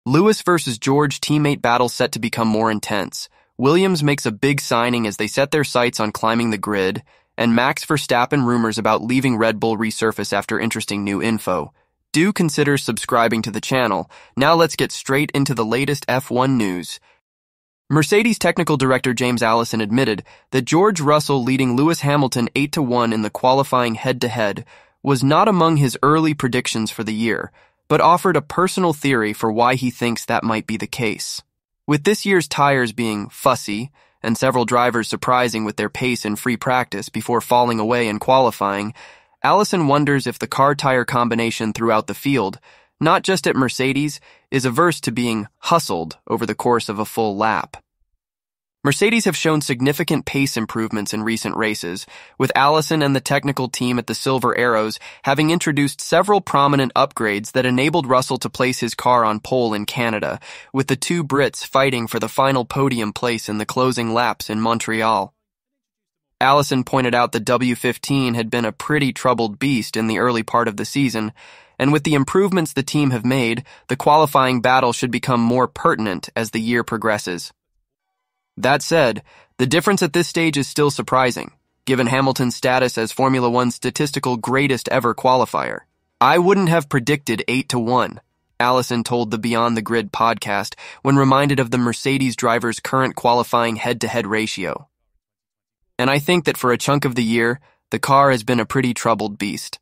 Lewis versus George teammate battle set to become more intense. Williams makes a big signing as they set their sights on climbing the grid, and Max Verstappen rumors about leaving Red Bull resurface after interesting new info. Do consider subscribing to the channel. Now let's get straight into the latest F1 news. Mercedes technical director James Allison admitted that George Russell leading Lewis Hamilton 8-1 in the qualifying head-to-head was not among his early predictions for the year, but offered a personal theory for why he thinks that might be the case. With this year's tires being fussy, and several drivers surprising with their pace in free practice before falling away in qualifying, Allison wonders if the car-tire combination throughout the field, not just at Mercedes, is averse to being hustled over the course of a full lap. Mercedes have shown significant pace improvements in recent races, with Allison and the technical team at the Silver Arrows having introduced several prominent upgrades that enabled Russell to place his car on pole in Canada, with the two Brits fighting for the final podium place in the closing laps in Montreal. Allison pointed out the W15 had been a pretty troubled beast in the early part of the season, and with the improvements the team have made, the qualifying battle should become more pertinent as the year progresses. That said, the difference at this stage is still surprising, given Hamilton's status as Formula One's statistical greatest ever qualifier. I wouldn't have predicted 8-1, Allison told the Beyond the Grid podcast when reminded of the Mercedes driver's current qualifying head-to-head ratio. And I think that for a chunk of the year, the car has been a pretty troubled beast.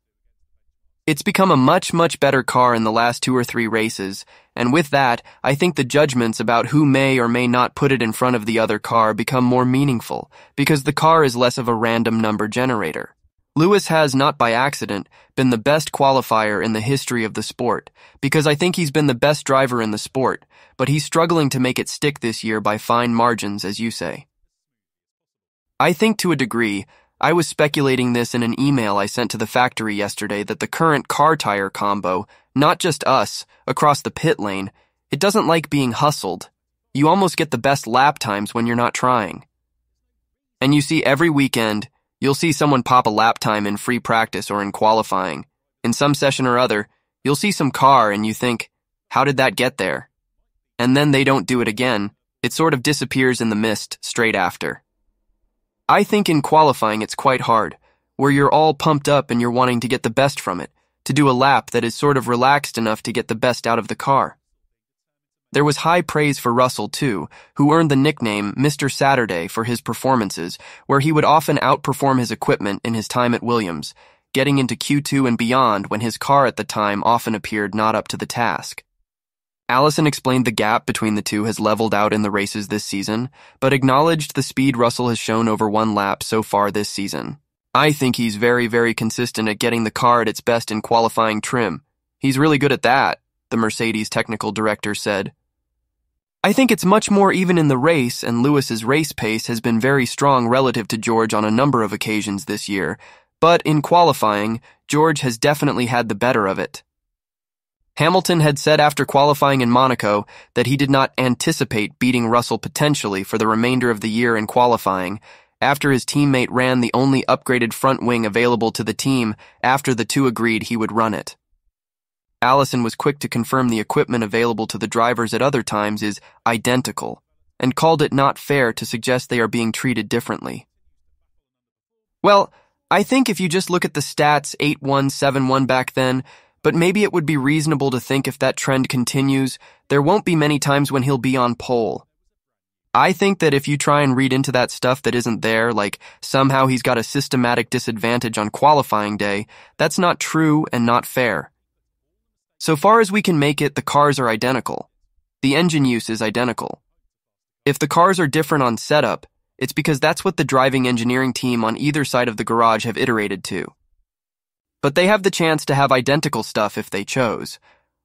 It's become a much better car in the last 2 or 3 races, and with that, I think the judgments about who may or may not put it in front of the other car become more meaningful, because the car is less of a random number generator. Lewis has, not by accident, been the best qualifier in the history of the sport, because I think he's been the best driver in the sport, but he's struggling to make it stick this year by fine margins, as you say. I think to a degree, I was speculating this in an email I sent to the factory yesterday that the current car-tire combo, not just us, across the pit lane, it doesn't like being hustled. You almost get the best lap times when you're not trying. And you see every weekend, you'll see someone pop a lap time in free practice or in qualifying. In some session or other, you'll see some car and you think, how did that get there? And then they don't do it again. It sort of disappears in the mist straight after. I think in qualifying it's quite hard, where you're all pumped up and you're wanting to get the best from it, to do a lap that is sort of relaxed enough to get the best out of the car. There was high praise for Russell, too, who earned the nickname Mr. Saturday for his performances, where he would often outperform his equipment in his time at Williams, getting into Q2 and beyond when his car at the time often appeared not up to the task. Allison explained the gap between the two has leveled out in the races this season, but acknowledged the speed Russell has shown over one lap so far this season. I think he's very consistent at getting the car at its best in qualifying trim. He's really good at that, the Mercedes technical director said. I think it's much more even in the race, and Lewis's race pace has been very strong relative to George on a number of occasions this year, but in qualifying, George has definitely had the better of it. Hamilton had said after qualifying in Monaco that he did not anticipate beating Russell potentially for the remainder of the year in qualifying, after his teammate ran the only upgraded front wing available to the team after the two agreed he would run it. Allison was quick to confirm the equipment available to the drivers at other times is identical, and called it not fair to suggest they are being treated differently. Well, I think if you just look at the stats 8-1, 7-1 back then, but maybe it would be reasonable to think if that trend continues, there won't be many times when he'll be on pole. I think that if you try and read into that stuff that isn't there, like somehow he's got a systematic disadvantage on qualifying day, that's not true and not fair. So far as we can make it, the cars are identical. The engine use is identical. If the cars are different on setup, it's because that's what the driving engineering team on either side of the garage have iterated to. But they have the chance to have identical stuff if they chose.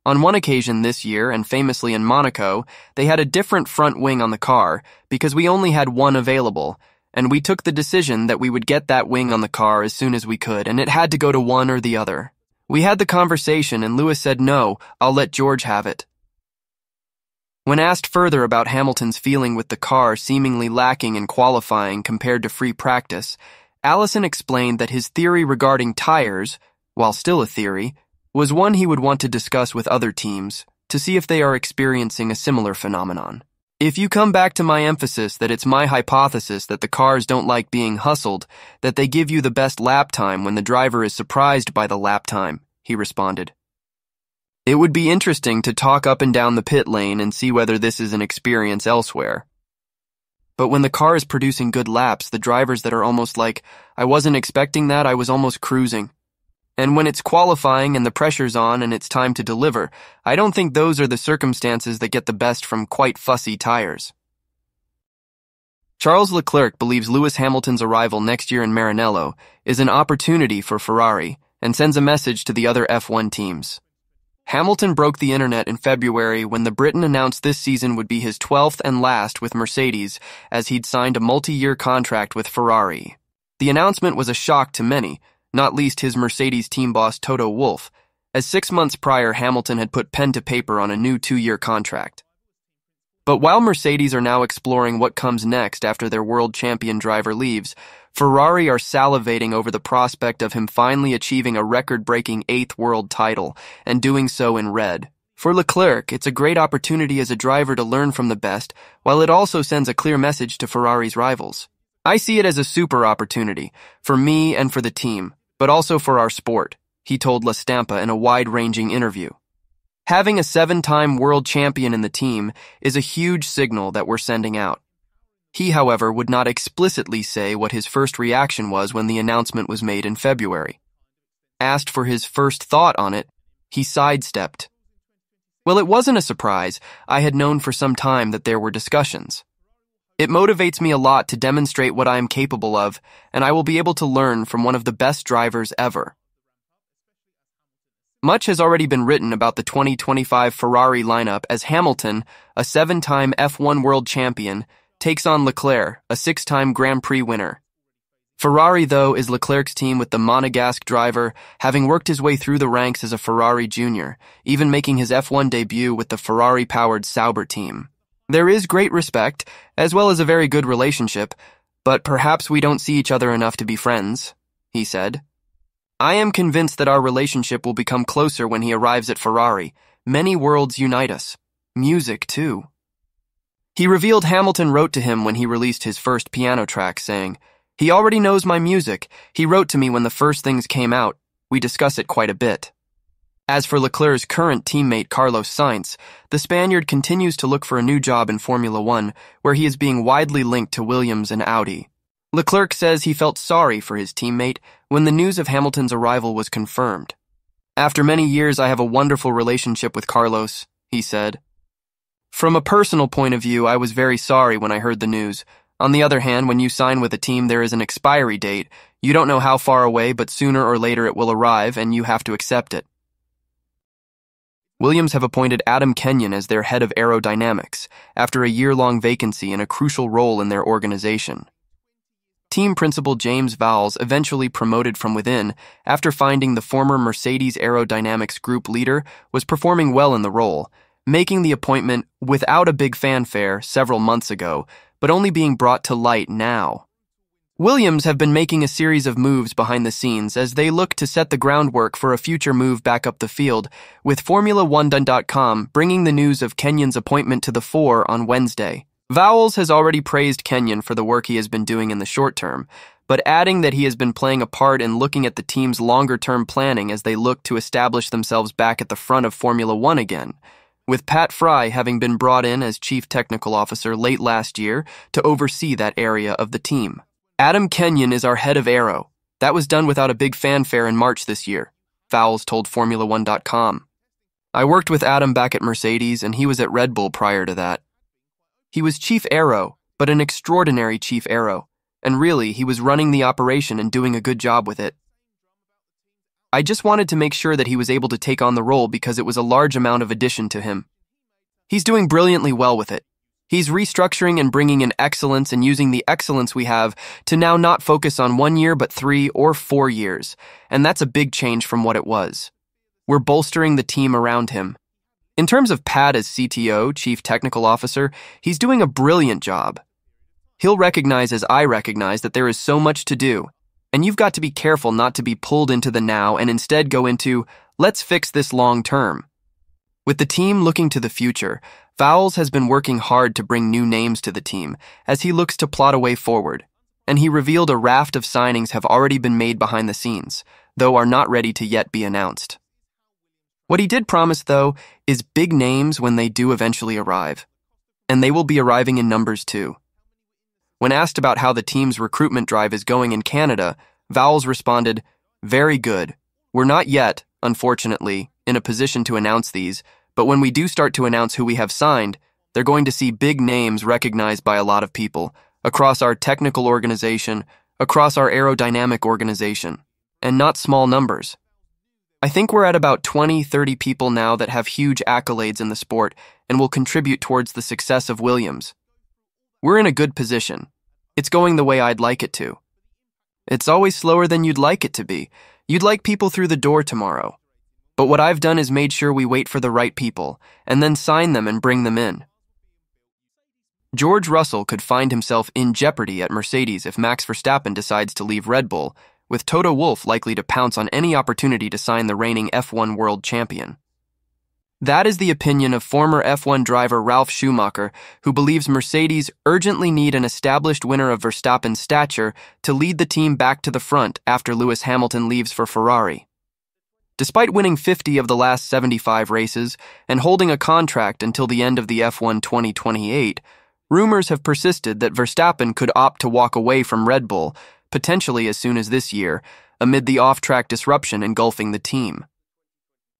On one occasion this year, and famously in Monaco, they had a different front wing on the car because we only had one available, and we took the decision that we would get that wing on the car as soon as we could, and it had to go to one or the other. We had the conversation, and Lewis said, "No, I'll let George have it." When asked further about Hamilton's feeling with the car seemingly lacking in qualifying compared to free practice, Allison explained that his theory regarding tires, while still a theory, was one he would want to discuss with other teams to see if they are experiencing a similar phenomenon. If you come back to my emphasis that it's my hypothesis that the cars don't like being hustled, that they give you the best lap time when the driver is surprised by the lap time, he responded. It would be interesting to talk up and down the pit lane and see whether this is an experience elsewhere. But when the car is producing good laps, the drivers that are almost like, I wasn't expecting that, I was almost cruising. And when it's qualifying and the pressure's on and it's time to deliver, I don't think those are the circumstances that get the best from quite fussy tires. Charles Leclerc believes Lewis Hamilton's arrival next year in Maranello is an opportunity for Ferrari and sends a message to the other F1 teams. Hamilton broke the internet in February when the Briton announced this season would be his 12th and last with Mercedes, as he'd signed a multi-year contract with Ferrari. The announcement was a shock to many, not least his Mercedes team boss Toto Wolff, as 6 months prior Hamilton had put pen to paper on a new 2-year contract. But while Mercedes are now exploring what comes next after their world champion driver leaves, Ferrari are salivating over the prospect of him finally achieving a record-breaking 8th world title, and doing so in red. For Leclerc, it's a great opportunity as a driver to learn from the best, while it also sends a clear message to Ferrari's rivals. I see it as a super opportunity, for me and for the team, but also for our sport, he told La Stampa in a wide-ranging interview. Having a 7-time world champion in the team is a huge signal that we're sending out. He, however, would not explicitly say what his first reaction was when the announcement was made in February. Asked for his first thought on it, he sidestepped. Well, it wasn't a surprise. I had known for some time that there were discussions. It motivates me a lot to demonstrate what I am capable of, and I will be able to learn from one of the best drivers ever. Much has already been written about the 2025 Ferrari lineup as Hamilton, a 7-time F1 world champion, takes on Leclerc, a 6-time Grand Prix winner. Ferrari, though, is Leclerc's team with the Monegasque driver, having worked his way through the ranks as a Ferrari junior, even making his F1 debut with the Ferrari-powered Sauber team. There is great respect, as well as a very good relationship, but perhaps we don't see each other enough to be friends, he said. I am convinced that our relationship will become closer when he arrives at Ferrari. Many worlds unite us. Music, too. He revealed Hamilton wrote to him when he released his first piano track, saying, He already knows my music. He wrote to me when the first things came out. We discuss it quite a bit. As for Leclerc's current teammate Carlos Sainz, the Spaniard continues to look for a new job in Formula One, where he is being widely linked to Williams and Audi. Leclerc says he felt sorry for his teammate when the news of Hamilton's arrival was confirmed. After many years, I have a wonderful relationship with Carlos, he said. From a personal point of view, I was very sorry when I heard the news. On the other hand, when you sign with a team, there is an expiry date. You don't know how far away, but sooner or later it will arrive, and you have to accept it. Williams have appointed Adam Kenyon as their head of aerodynamics, after a year-long vacancy in a crucial role in their organization. Team principal James Vowles eventually promoted from within after finding the former Mercedes aerodynamics group leader was performing well in the role, making the appointment without a big fanfare several months ago, but only being brought to light now. Williams have been making a series of moves behind the scenes as they look to set the groundwork for a future move back up the field, with Formula1.com bringing the news of Kenyon's appointment to the fore on Wednesday. Vowles has already praised Kenyon for the work he has been doing in the short term, but adding that he has been playing a part in looking at the team's longer-term planning as they look to establish themselves back at the front of Formula One again, with Pat Fry having been brought in as chief technical officer late last year to oversee that area of the team. Adam Kenyon is our head of aero. That was done without a big fanfare in March this year, Vowles told Formula1.com. I worked with Adam back at Mercedes, and he was at Red Bull prior to that. He was chief aero, but an extraordinary chief aero, and really, he was running the operation and doing a good job with it. I just wanted to make sure that he was able to take on the role because it was a large amount of addition to him. He's doing brilliantly well with it. He's restructuring and bringing in excellence and using the excellence we have to now not focus on 1 year but 3 or 4 years, and that's a big change from what it was. We're bolstering the team around him. In terms of Pat as CTO, Chief Technical Officer, he's doing a brilliant job. He'll recognize as I recognize that there is so much to do, and you've got to be careful not to be pulled into the now and instead go into, let's fix this long term. With the team looking to the future, Vowles has been working hard to bring new names to the team as he looks to plot a way forward, and he revealed a raft of signings have already been made behind the scenes, though are not ready to yet be announced. What he did promise, though, is big names when they do eventually arrive, and they will be arriving in numbers too. When asked about how the team's recruitment drive is going in Canada, Vowles responded, "Very good. We're not yet, unfortunately, in a position to announce these, but when we do start to announce who we have signed, they're going to see big names recognized by a lot of people, across our technical organization, across our aerodynamic organization, and not small numbers. I think we're at about 20-30 people now that have huge accolades in the sport and will contribute towards the success of Williams. We're in a good position. It's going the way I'd like it to. It's always slower than you'd like it to be. You'd like people through the door tomorrow. But what I've done is made sure we wait for the right people, and then sign them and bring them in." George Russell could find himself in jeopardy at Mercedes if Max Verstappen decides to leave Red Bull, with Toto Wolff likely to pounce on any opportunity to sign the reigning F1 world champion. That is the opinion of former F1 driver Ralf Schumacher, who believes Mercedes urgently need an established winner of Verstappen's stature to lead the team back to the front after Lewis Hamilton leaves for Ferrari. Despite winning 50 of the last 75 races and holding a contract until the end of the F1 2028, rumors have persisted that Verstappen could opt to walk away from Red Bull, potentially as soon as this year, amid the off-track disruption engulfing the team.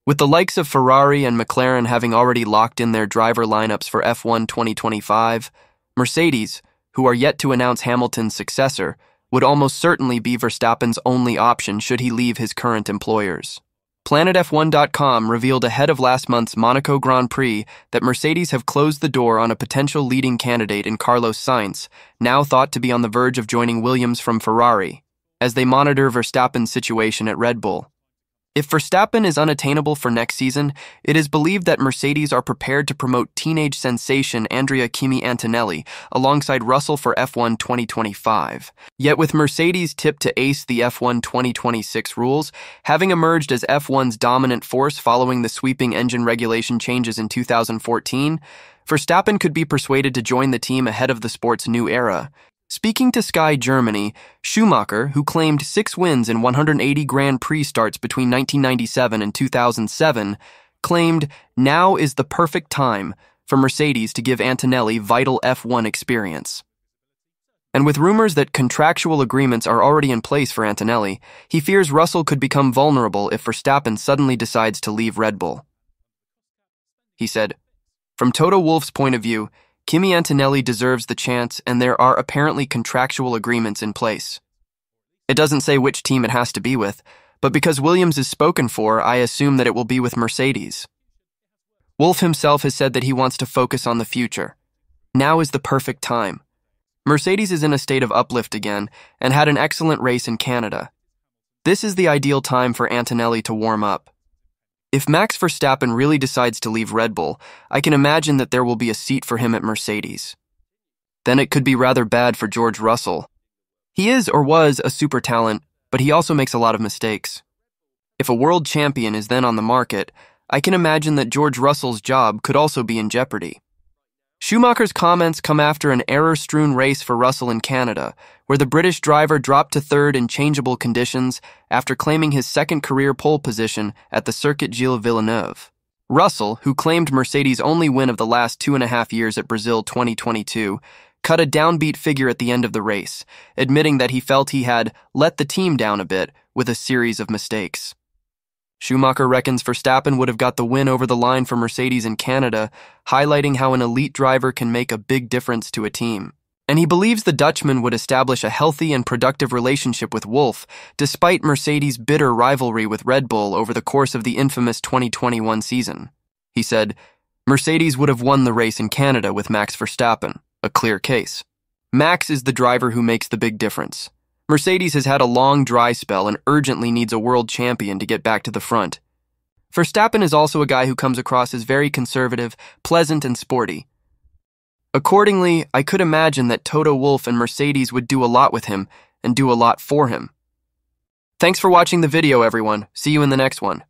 With the likes of Ferrari and McLaren having already locked in their driver lineups for F1 2025, Mercedes, who are yet to announce Hamilton's successor, would almost certainly be Verstappen's only option should he leave his current employers. PlanetF1.com revealed ahead of last month's Monaco Grand Prix that Mercedes have closed the door on a potential leading candidate in Carlos Sainz, now thought to be on the verge of joining Williams from Ferrari, as they monitor Verstappen's situation at Red Bull. If Verstappen is unattainable for next season, it is believed that Mercedes are prepared to promote teenage sensation Andrea Kimi Antonelli alongside Russell for F1 2025. Yet with Mercedes tipped to ace the F1 2026 rules, having emerged as F1's dominant force following the sweeping engine regulation changes in 2014, Verstappen could be persuaded to join the team ahead of the sport's new era. Speaking to Sky Germany, Schumacher, who claimed 6 wins in 180 Grand Prix starts between 1997 and 2007, claimed now is the perfect time for Mercedes to give Antonelli vital F1 experience. And with rumors that contractual agreements are already in place for Antonelli, he fears Russell could become vulnerable if Verstappen suddenly decides to leave Red Bull. He said, "From Toto Wolff's point of view, Kimi Antonelli deserves the chance, and there are apparently contractual agreements in place. It doesn't say which team it has to be with, but because Williams is spoken for, I assume that it will be with Mercedes." Wolff himself has said that he wants to focus on the future. Now is the perfect time. Mercedes is in a state of uplift again and had an excellent race in Canada. This is the ideal time for Antonelli to warm up. If Max Verstappen really decides to leave Red Bull, I can imagine that there will be a seat for him at Mercedes. Then it could be rather bad for George Russell. He is or was a super talent, but he also makes a lot of mistakes. If a world champion is then on the market, I can imagine that George Russell's job could also be in jeopardy. Schumacher's comments come after an error-strewn race for Russell in Canada, where the British driver dropped to third in changeable conditions after claiming his second career pole position at the Circuit Gilles Villeneuve. Russell, who claimed Mercedes' only win of the last 2.5 years at Brazil 2022, cut a downbeat figure at the end of the race, admitting that he felt he had let the team down a bit with a series of mistakes. Schumacher reckons Verstappen would have got the win over the line for Mercedes in Canada, highlighting how an elite driver can make a big difference to a team. And he believes the Dutchman would establish a healthy and productive relationship with Wolff, despite Mercedes' bitter rivalry with Red Bull over the course of the infamous 2021 season. He said, "Mercedes would have won the race in Canada with Max Verstappen, a clear case. Max is the driver who makes the big difference. Mercedes has had a long dry spell and urgently needs a world champion to get back to the front. Verstappen is also a guy who comes across as very conservative, pleasant, and sporty. Accordingly, I could imagine that Toto Wolff and Mercedes would do a lot with him and do a lot for him." Thanks for watching the video, everyone. See you in the next one.